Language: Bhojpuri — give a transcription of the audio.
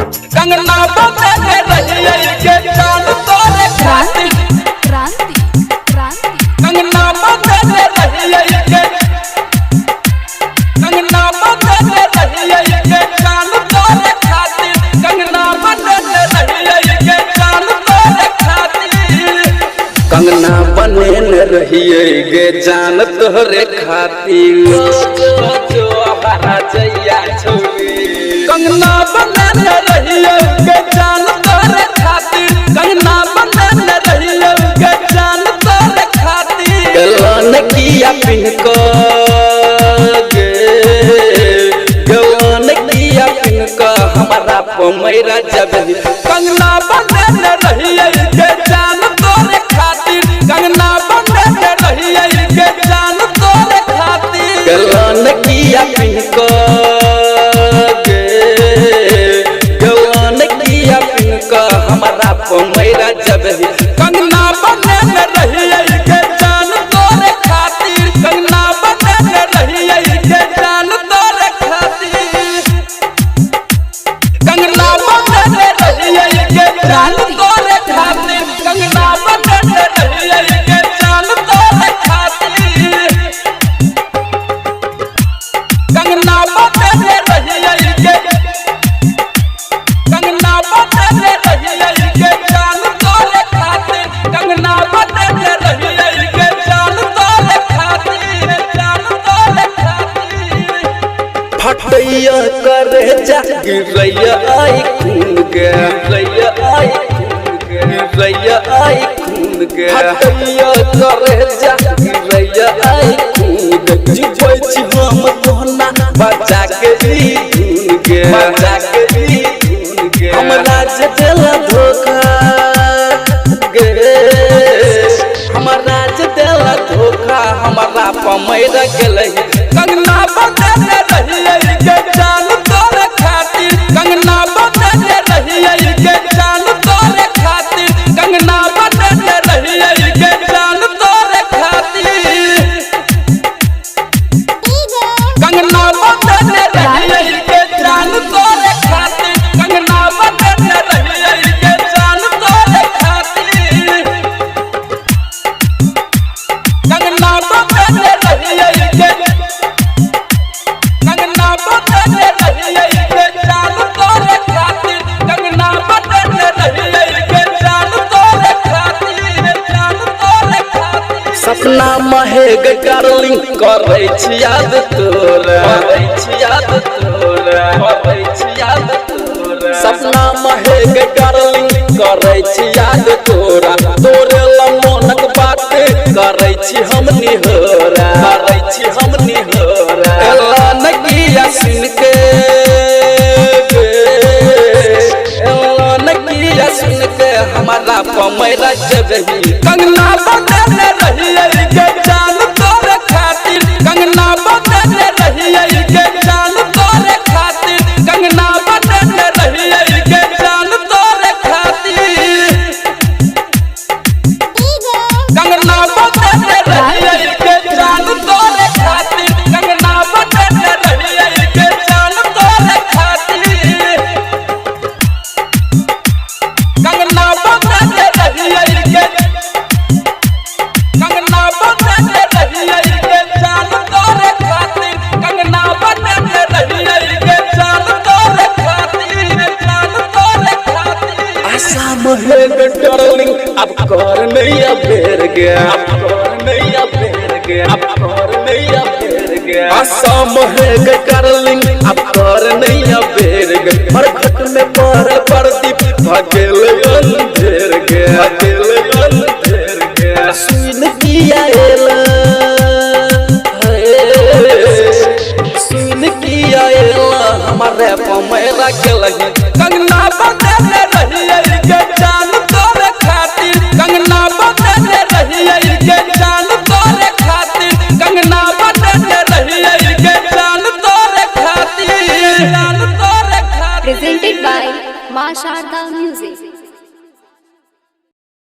कंगना बने रहिए के जान तोरे खातिर क्रांति क्रांति कंगना बने रहिए के कंगना बने रहिए के जान तोरे खातिर कंगना बने रहिए के जान तोरे खातिर कंगना बने रहिए गे जान तोरे खातिर जो हमारा जैया छोरी कंगना बने रहिए के जान तोरे खातिर कंगना बने रहिए के जान तोरे खातिर गलन किया पिनको गे गलन किया पिनको हमारा पमैरा जब कंगना बने रहिए के जान तोरे खातिर कंगना बने रहिए के जान तोरे खातिर गलन किया पिनको हमारा पमैरा जब कंगना बने रहिए के जान तोरे खातिर कंगना बने रहिए के जान तोरे खातिर कंगना बने रहिए के जान तोरे खातिर कंगना बने रहिए के जान तोरे खातिर कंगना बने रहिए के कंगना बने रहिए के जान तोरे खातिर कंगना बने रहिए के जान तोरे खातिर जान तोरे खातिर फटैया करे जा गिरैया आई खून गे गिरैया आई खून गे गिरैया आई खून गे फटैया करे जा गिरैया आई खून गे जीवै छी हम कोहना बजा के ई खून गे बजा के ई हमरा जे देला धोखा गे हमरा जे देला धोखा हमारा पमैरा गेलै कंगना बने रहिए के जान तोरे खातिर कंगना बने रहिए के जान तोरे खातिर कंगना बने रहिए के जान तोरे खातिर कंगना बने रहिए के जान तोरे खातिर कंगना बने रहिए के जान तोरे खातिर कंगना बने रहिए के कंगना बने रहिए के जान तोरे खातिर कंगना बने रहिए के जान तोरे खातिर जान तोरे खातिर सपना महग डार्लिंग करै छी याद तोरा करै छी याद तोरा करै छी याद तोरा सपना महग डार्लिंग करै छी याद तोरा तोरे लमनक बात करै छी हम निहोरा करै छी हम निहोरा एला नकिया सुन के एला नकिया सुन के हमारा पमैरा जब कंगना बने रहिए के जान तोरे खातिर कंगना बने रहिए के जान तोरे खातिर कंगना बने रहिए के जान तोरे खातिर कंगना बने रहिए के जान तोरे खातिर कंगना बने रहिए के जान तोरे खातिर कंगना बने रहिए के कंगना बने रहिए के जान तोरे खातिर कंगना बने रहिए के जान तोरे खातिर जान तोरे खातिर आशा महग डार्लिंग अब कर नैया बेर गया अब कर नैया बेर गया अब कर नैया बेर गया आशा महग डार्लिंग अब कर नैया बेर गया हर घट में पर प्रदीप भगेल अंधेर गया